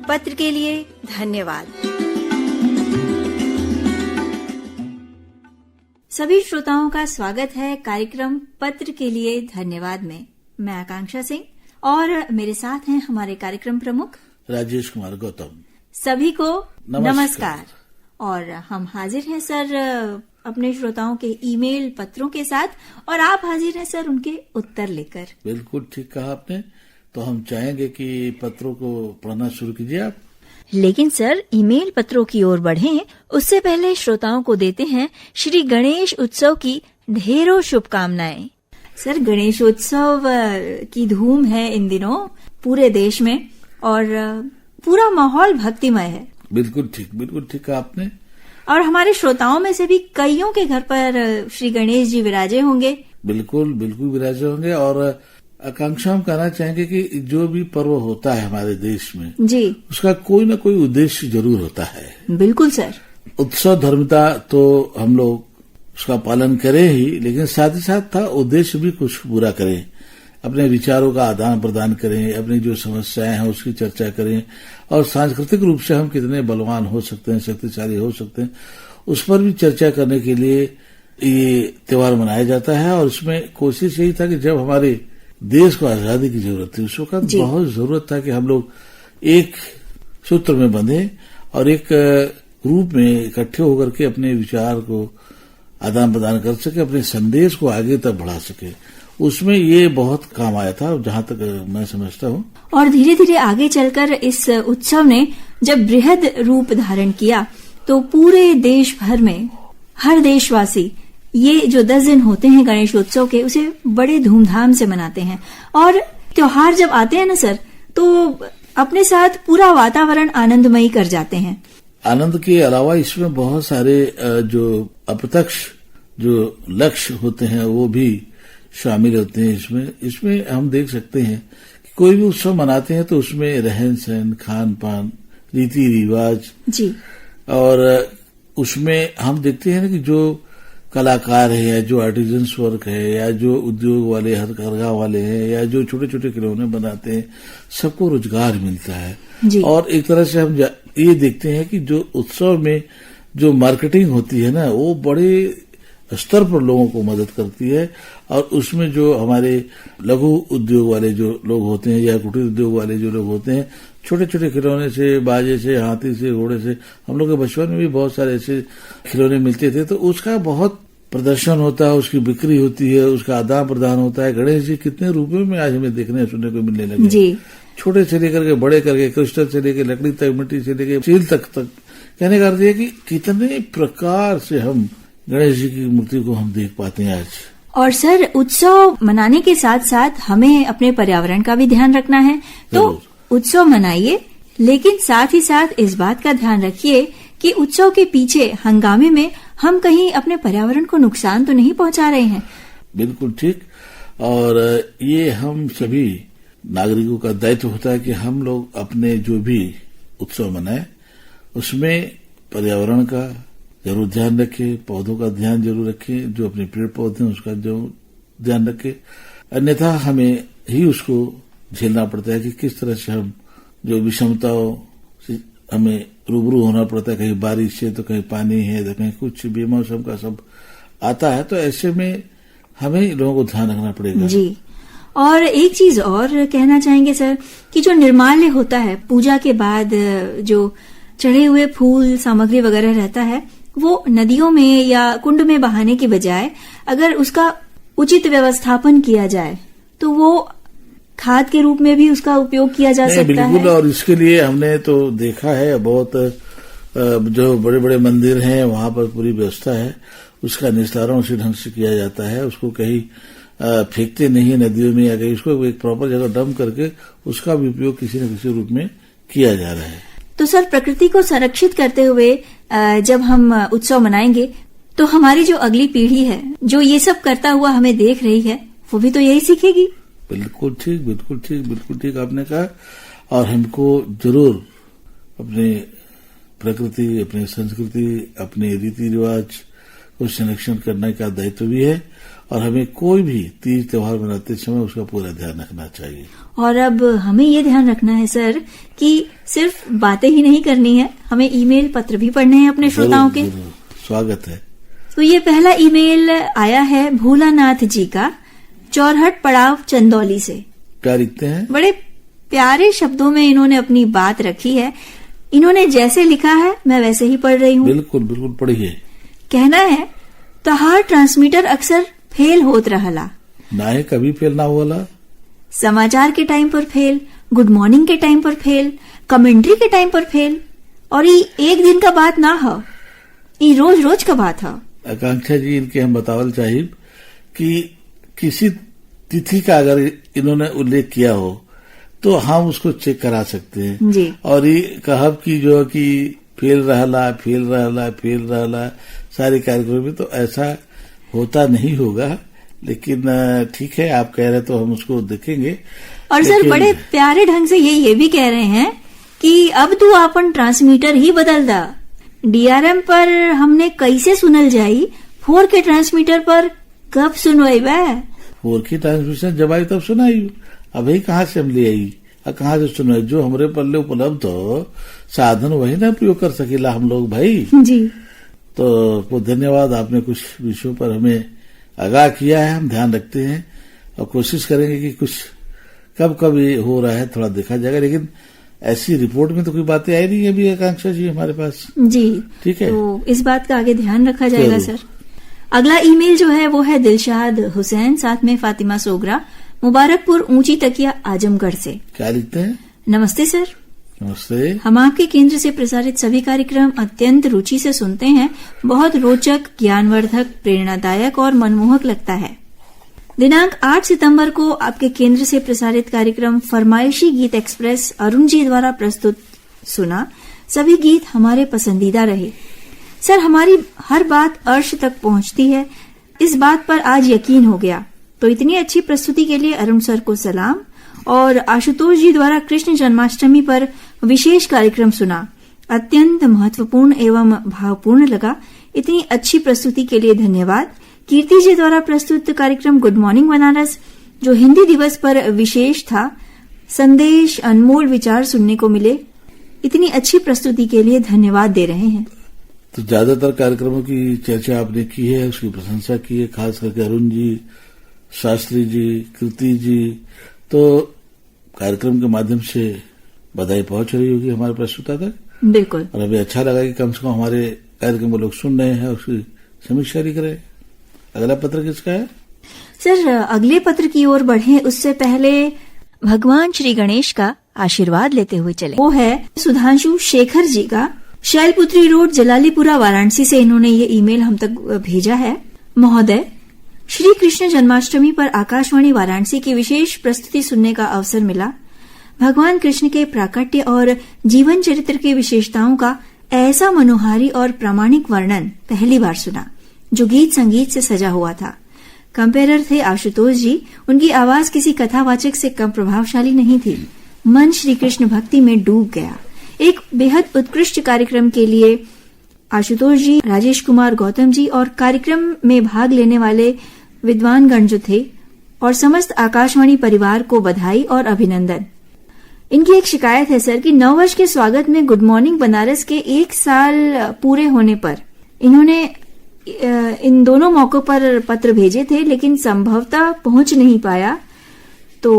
पत्र के लिए धन्यवाद। सभी श्रोताओं का स्वागत है कार्यक्रम पत्र के लिए धन्यवाद में। मैं आकांक्षा सिंह और मेरे साथ हैं हमारे कार्यक्रम प्रमुख राजेश कुमार गौतम। सभी को नमस्कार। और हम हाजिर हैं सर अपने श्रोताओं के ईमेल पत्रों के साथ, और आप हाजिर हैं सर उनके उत्तर लेकर। बिल्कुल ठीक कहा आपने। तो हम चाहेंगे कि पत्रों को पढ़ना शुरू कीजिए आप। लेकिन सर ईमेल पत्रों की ओर बढ़ें उससे पहले श्रोताओं को देते हैं श्री गणेश उत्सव की ढेरों शुभकामनाएं। सर गणेशोत्सव की धूम है इन दिनों पूरे देश में और पूरा माहौल भक्तिमय है। बिल्कुल ठीक कहा आपने। और हमारे श्रोताओं में से भी कईयों के घर पर श्री गणेश जी विराजे होंगे। बिल्कुल विराजे होंगे। और आकांक्षा हम कहना चाहेंगे कि जो भी पर्व होता है हमारे देश में जी, उसका कोई न कोई उद्देश्य जरूर होता है। बिल्कुल सर। उत्सव धर्मिता तो हम लोग उसका पालन करें ही, लेकिन साथ ही साथ था उद्देश्य भी कुछ पूरा करें। अपने विचारों का आदान प्रदान करें, अपनी जो समस्याएं हैं उसकी चर्चा करें, और सांस्कृतिक रूप से हम कितने बलवान हो सकते हैं, शक्तिशाली हो सकते हैं, उस पर भी चर्चा करने के लिए ये त्योहार मनाया जाता है। और इसमें कोशिश यही था कि जब हमारे देश को आजादी की जरूरत थी, उस वक्त बहुत जरूरत था कि हम लोग एक सूत्र में बंधे और एक रूप में इकट्ठे होकर के अपने विचार को आदान प्रदान कर सके, अपने संदेश को आगे तक बढ़ा सके। उसमें ये बहुत काम आया था, जहाँ तक मैं समझता हूँ। और धीरे धीरे आगे चलकर इस उत्सव ने जब बृहद रूप धारण किया तो पूरे देश भर में हर देशवासी ये जो 10 दिन होते हैं गणेश उत्सव के, उसे बड़े धूमधाम से मनाते हैं। और त्योहार जब आते हैं ना सर, तो अपने साथ पूरा वातावरण आनंदमयी कर जाते हैं। आनंद के अलावा इसमें बहुत सारे जो अप्रत्यक्ष जो लक्ष्य होते हैं वो भी शामिल होते हैं। इसमें हम देख सकते हैं कि कोई भी उत्सव मनाते हैं तो उसमें रहन सहन, खान पान, रीति रिवाज जी, और उसमें हम देखते हैं ना कि जो कलाकार है या जो आर्टिजन्स वर्क है या जो उद्योग वाले हथकरघा वाले हैं या जो छोटे छोटे खिलौने बनाते हैं, सबको रोजगार मिलता है जी। और एक तरह से हम ये देखते हैं कि जो उत्सव में जो मार्केटिंग होती है ना, वो बड़े स्तर पर लोगों को मदद करती है। और उसमें जो हमारे लघु उद्योग वाले जो लोग होते हैं या कुटीर उद्योग वाले जो लोग होते हैं, छोटे छोटे खिलौने से, बाजे से, हाथी से, घोड़े से, हम लोग के बचपन में भी बहुत सारे ऐसे खिलौने मिलते थे, तो उसका बहुत प्रदर्शन होता है, उसकी बिक्री होती है, उसका आदान प्रदान होता है। गणेश जी कितने रूपों में आज हमें देखने सुनने को मिलने लगे जी। छोटे से लेकर के बड़े करके, क्रिस्टल से लेकर लकड़ी तक, मिट्टी से लेकर स्टील तक कहने का अर्थ है कि कितने प्रकार से हम गणेश जी की मूर्ति को हम देख पाते हैं आज। और सर उत्सव मनाने के साथ साथ हमें अपने पर्यावरण का भी ध्यान रखना है। तो उत्सव मनाइए, लेकिन साथ ही साथ इस बात का ध्यान रखिए कि उत्सव के पीछे हंगामे में हम कहीं अपने पर्यावरण को नुकसान तो नहीं पहुंचा रहे हैं। बिल्कुल ठीक। और ये हम सभी नागरिकों का दायित्व होता है कि हम लोग अपने जो भी उत्सव मनाएं उसमें पर्यावरण का जरूर ध्यान रखें, पौधों का ध्यान जरूर रखें, जो अपने पेड़ पौधे हैं उसका जो ध्यान रखें। अन्यथा हमें ही उसको झेलना पड़ता है कि किस तरह से हम जो विषमताओं से हमें रूबरू होना पड़ता है। कहीं बारिश है तो कहीं पानी है तो कहीं कुछ बेमौसम का सब आता है, तो ऐसे में हमें लोगों को ध्यान रखना पड़ेगा जी। और एक चीज और कहना चाहेंगे सर कि जो निर्माल्य होता है पूजा के बाद, जो चढ़े हुए फूल सामग्री वगैरह रहता है, वो नदियों में या कुंड में बहाने की बजाय अगर उसका उचित व्यवस्थापन किया जाए तो वो खाद के रूप में भी उसका उपयोग किया जा सकता है। बिल्कुल। और इसके लिए हमने तो देखा है बहुत जो बड़े बड़े मंदिर हैं वहां पर पूरी व्यवस्था है, उसका निस्तारण उसी ढंग से किया जाता है। उसको कहीं फेंकते नहीं नदियों में या कहीं, उसको एक प्रॉपर जगह डंप करके उसका भी उपयोग किसी न किसी रूप में किया जा रहा है। तो सर प्रकृति को संरक्षित करते हुए जब हम उत्सव मनाएंगे तो हमारी जो अगली पीढ़ी है जो ये सब करता हुआ हमें देख रही है, वो भी तो यही सीखेगी। बिल्कुल ठीक आपने कहा। और हमको जरूर अपने प्रकृति, अपनी संस्कृति, अपने रीति रिवाज को संरक्षण करने का दायित्व भी है। और हमें कोई भी तीज त्योहार मनाते समय उसका पूरा ध्यान रखना चाहिए। और अब हमें ये ध्यान रखना है सर कि सिर्फ बातें ही नहीं करनी है, हमें ईमेल पत्र भी पढ़ने हैं अपने श्रोताओं के। स्वागत है। तो ये पहला ईमेल आया है भोलानाथ जी का, चौरहट पड़ाव चंदौली से। क्या लिखते हैं? बड़े प्यारे शब्दों में इन्होंने अपनी बात रखी है। इन्होंने जैसे लिखा है मैं वैसे ही पढ़ रही हूँ। बिल्कुल बिल्कुल पढ़िए। कहना है, तहार ट्रांसमीटर अक्सर फेल होत रहला, ना है कभी फेल ना होला। समाचार के टाइम पर फेल, गुड मॉर्निंग के टाइम पर फेल, कमेंट्री के टाइम पर फेल, और ये एक दिन का बात ना हो, ये रोज रोज का बात है। आकांक्षा जी, इनके हम बतावल चाहिए कि किसी तिथि का अगर इन्होंने उल्लेख किया हो तो हम उसको चेक करा सकते हैं जी। और ये कहब की जो कि फेल रहला सारे कार्यक्रम में, तो ऐसा होता नहीं होगा। लेकिन ठीक है, आप कह रहे तो हम उसको देखेंगे। और सर बड़े प्यारे ढंग से ये भी कह रहे हैं कि अब तू अपन ट्रांसमीटर ही बदल दा, डीआरएम पर हमने कैसे सुनल जाई, 4K ट्रांसमीटर पर कब सुनवाई बा। 4K ट्रांसमिशन जब आई तब सुनाई, अभी कहाँ से हम ले आई और कहाँ से सुनाई। जो हमारे पल्ले उपलब्ध हो साधन वही ना प्रयोग कर सकेला हम लोग भाई जी। तो बहुत धन्यवाद, आपने कुछ विषयों पर हमें आगाह किया है, हम ध्यान रखते हैं और कोशिश करेंगे कि कुछ कब ये हो रहा है थोड़ा देखा जाएगा। लेकिन ऐसी रिपोर्ट में तो कोई बातें आई नहीं है अभी आकांक्षा जी हमारे पास। जी ठीक है, तो इस बात का आगे ध्यान रखा जाएगा सर। अगला ईमेल जो है वो है दिलशाद हुसैन, साथ में फातिमा सोगरा, मुबारकपुर ऊंची तकिया आजमगढ़ से। क्या लिखते हैं? नमस्ते सर। नमस्ते। हम आपके केंद्र से प्रसारित सभी कार्यक्रम अत्यंत रुचि से सुनते हैं, बहुत रोचक, ज्ञानवर्धक, प्रेरणादायक और मनमोहक लगता है। दिनांक 8 सितंबर को आपके केंद्र से प्रसारित कार्यक्रम फरमाइशी गीत एक्सप्रेस अरुण जी द्वारा प्रस्तुत सुना। सभी गीत हमारे पसंदीदा रहे। सर, हमारी हर बात अर्श तक पहुंचती है, इस बात पर आज यकीन हो गया। तो इतनी अच्छी प्रस्तुति के लिए अरुण सर को सलाम। और आशुतोष जी द्वारा कृष्ण जन्माष्टमी पर विशेष कार्यक्रम सुना, अत्यंत महत्वपूर्ण एवं भावपूर्ण लगा। इतनी अच्छी प्रस्तुति के लिए धन्यवाद। कीर्ति जी द्वारा प्रस्तुत कार्यक्रम गुड मॉर्निंग बनारस, जो हिंदी दिवस पर विशेष था, संदेश, अनमोल विचार सुनने को मिले। इतनी अच्छी प्रस्तुति के लिए धन्यवाद दे रहे हैं। तो ज्यादातर कार्यक्रमों की चर्चा आपने की है, उसकी प्रशंसा की है, खास करके अरुण जी, शास्त्री जी, कीर्ति जी, तो कार्यक्रम के माध्यम से बधाई पहुंच रही होगी हमारे प्रस्तुता तक। बिल्कुल। और अभी अच्छा लगा कि कम से कम हमारे कार्यक्रम को लोग सुन रहे हैं, उसकी समीक्षा भी करें। अगला पत्र किसका है? सर, अगले पत्र की ओर बढ़े उससे पहले भगवान श्री गणेश का आशीर्वाद लेते हुए चले। वो है सुधांशु शेखर जी का, शैलपुत्री रोड, जलालीपुरा, वाराणसी से। इन्होंने ये ईमेल हम तक भेजा है। महोदय, श्री कृष्ण जन्माष्टमी पर आकाशवाणी वाराणसी की विशेष प्रस्तुति सुनने का अवसर मिला। भगवान कृष्ण के प्राकट्य और जीवन चरित्र की विशेषताओं का ऐसा मनोहारी और प्रामाणिक वर्णन पहली बार सुना, जो गीत संगीत से सजा हुआ था। कंपेरर थे आशुतोष जी, उनकी आवाज किसी कथावाचक से कम प्रभावशाली नहीं थी। मन श्री कृष्ण भक्ति में डूब गया। एक बेहद उत्कृष्ट कार्यक्रम के लिए आशुतोष जी, राजेश कुमार गौतम जी और कार्यक्रम में भाग लेने वाले विद्वानगण जो थे और समस्त आकाशवाणी परिवार को बधाई और अभिनंदन। इनकी एक शिकायत है सर कि नववर्ष के स्वागत में गुड मॉर्निंग बनारस के 1 साल पूरे होने पर इन्होंने इन दोनों मौकों पर पत्र भेजे थे, लेकिन संभवतः पहुंच नहीं पाया, तो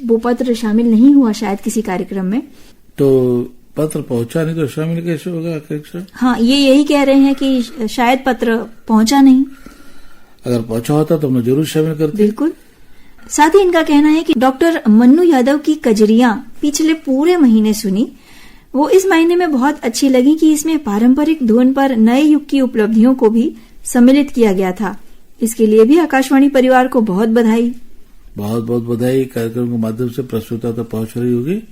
वो पत्र शामिल नहीं हुआ शायद किसी कार्यक्रम में। तो पत्र पहुंचा नहीं तो शामिल कैसे होगा? हाँ, ये यही कह रहे हैं कि शायद पत्र पहुंचा नहीं। अगर पहुंचा होता तो हमने जरूर शामिल करते। बिल्कुल। साथ ही इनका कहना है कि डॉक्टर मन्नू यादव की कजरियां पिछले पूरे महीने सुनी। वो इस महीने में बहुत अच्छी लगी कि इसमें पारंपरिक धुन पर नए युग की उपलब्धियों को भी सम्मिलित किया गया था। इसके लिए भी आकाशवाणी परिवार को बहुत बधाई। बहुत बहुत बधाई। कार्यक्रम के माध्यम से प्रस्तुता तो पहुंच रही होगी।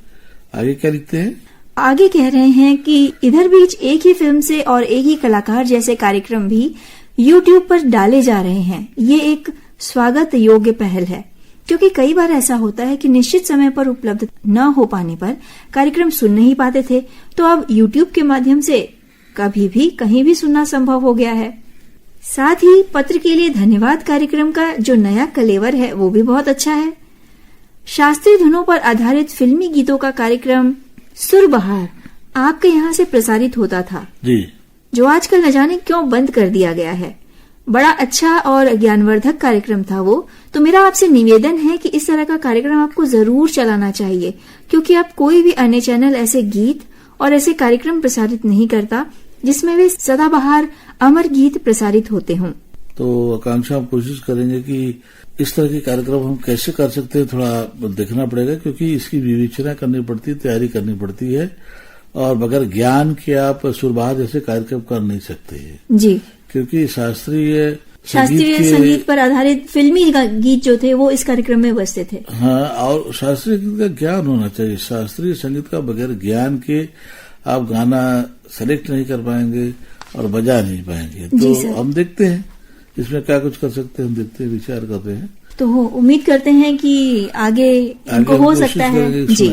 आगे क्या लिखते हैं? आगे कह रहे हैं कि इधर बीच एक ही फिल्म से और एक ही कलाकार जैसे कार्यक्रम भी YouTube पर डाले जा रहे हैं। ये एक स्वागत योग्य पहल है, क्योंकि कई बार ऐसा होता है कि निश्चित समय पर उपलब्ध न हो पाने पर कार्यक्रम सुन नहीं पाते थे, तो अब YouTube के माध्यम से कभी भी कहीं भी सुनना संभव हो गया है। साथ ही पत्र के लिए धन्यवाद कार्यक्रम का जो नया कलेवर है वो भी बहुत अच्छा है। शास्त्रीय धुनों पर आधारित फिल्मी गीतों का कार्यक्रम सुरबहार आपके यहाँ से प्रसारित होता था जी, जो आजकल न जाने क्यों बंद कर दिया गया है। बड़ा अच्छा और ज्ञानवर्धक कार्यक्रम था वो। तो मेरा आपसे निवेदन है कि इस तरह का कार्यक्रम आपको जरूर चलाना चाहिए, क्योंकि अब कोई भी अन्य चैनल ऐसे गीत और ऐसे कार्यक्रम प्रसारित नहीं करता जिसमें वे सदाबहार अमर गीत प्रसारित होते हों। तो आकांक्षा हम कोशिश करेंगे कि इस तरह के कार्यक्रम हम कैसे कर सकते हैं, थोड़ा देखना पड़ेगा, क्योंकि इसकी विवेचना करनी पड़ती है, तैयारी करनी पड़ती है, और बगैर ज्ञान के आप सुरबहार जैसे कार्यक्रम कर नहीं सकते हैं जी, क्योंकि शास्त्रीय संगीत पर आधारित फिल्मी गीत जो थे वो इस कार्यक्रम में बजते थे। हाँ, और शास्त्रीय गीत का ज्ञान होना चाहिए। शास्त्रीय संगीत का बगैर ज्ञान के आप गाना सेलेक्ट नहीं कर पाएंगे और बजा नहीं पाएंगे। तो हम देखते हैं इसमें क्या कुछ कर सकते हैं, हम देखते हैं, विचार करते हैं। तो उम्मीद करते हैं कि आगे इनको हो सकता है जी।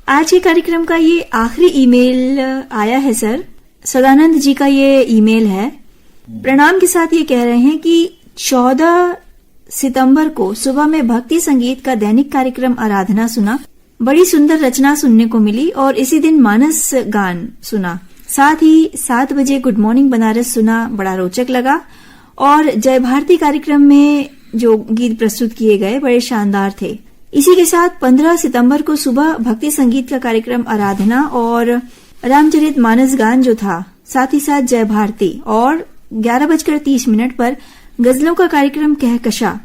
आज के कार्यक्रम का ये आखिरी ईमेल आया है सर, सदानंद जी का ये ईमेल है। प्रणाम के साथ ये कह रहे हैं कि 14 सितंबर को सुबह में भक्ति संगीत का दैनिक कार्यक्रम आराधना सुना, बड़ी सुंदर रचना सुनने को मिली, और इसी दिन मानस गान सुना। साथ ही 7 बजे गुड मॉर्निंग बनारस सुना, बड़ा रोचक लगा। और जय भारती कार्यक्रम में जो गीत प्रस्तुत किए गए बड़े शानदार थे। इसी के साथ 15 सितंबर को सुबह भक्ति संगीत का कार्यक्रम आराधना और रामचरित मानस गान जो था, साथ ही साथ जय भारती, और 11:30 पर गजलों का कार्यक्रम कहकशा।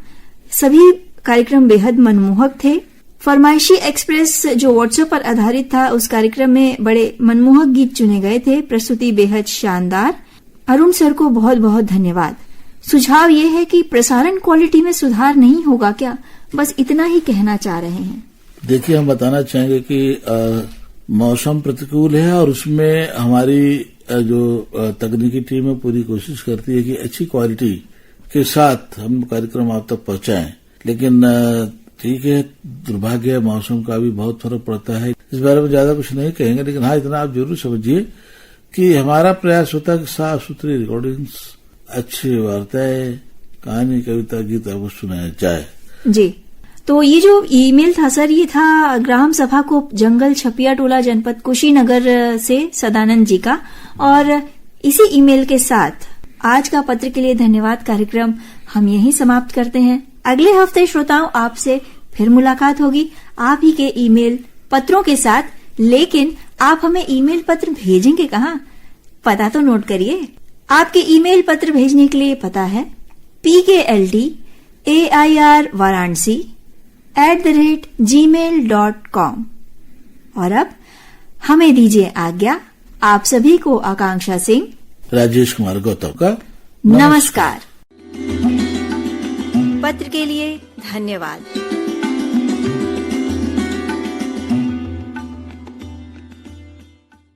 सभी कार्यक्रम बेहद मनमोहक थे। फरमाइशी एक्सप्रेस जो व्हाट्सएप पर आधारित था, उस कार्यक्रम में बड़े मनमोहक गीत चुने गए थे, प्रस्तुति बेहद शानदार। अरुण सर को बहुत बहुत धन्यवाद। सुझाव ये है कि प्रसारण क्वालिटी में सुधार नहीं होगा क्या, बस इतना ही कहना चाह रहे हैं। देखिए, हम बताना चाहेंगे कि मौसम प्रतिकूल है और उसमें हमारी जो तकनीकी टीम है पूरी कोशिश करती है कि अच्छी क्वालिटी के साथ हम कार्यक्रम आप तक पहुंचाएं। लेकिन ठीक है, दुर्भाग्य है, मौसम का भी बहुत फर्क पड़ता है। इस बारे में ज्यादा कुछ नहीं कहेंगे, लेकिन हाँ इतना आप जरूर समझिए कि हमारा प्रयास होता है कि साफ सुथरी रिकॉर्डिंग्स, अच्छी वार्ताएं, कहानी, कविता, गीत आपको सुनाया जाए जी। तो ये जो ईमेल था सर, ये था ग्राम सभा को जंगल छपिया टोला जनपद कुशीनगर से सदानंद जी का। और इसी ईमेल के साथ आज का पत्र के लिए धन्यवाद कार्यक्रम हम यहीं समाप्त करते हैं। अगले हफ्ते श्रोताओं आपसे फिर मुलाकात होगी आप ही के ईमेल पत्रों के साथ। लेकिन आप हमें ईमेल पत्र भेजेंगे कहाँ, पता तो नोट करिए। आपके ईमेल पत्र भेजने के लिए पता है PKLD AIR varanasi@gmail.com। और अब हमें दीजिए आज्ञा। आप सभी को आकांक्षा सिंह, राजेश कुमार गौतम का नमस्कार। पत्र के लिए धन्यवाद।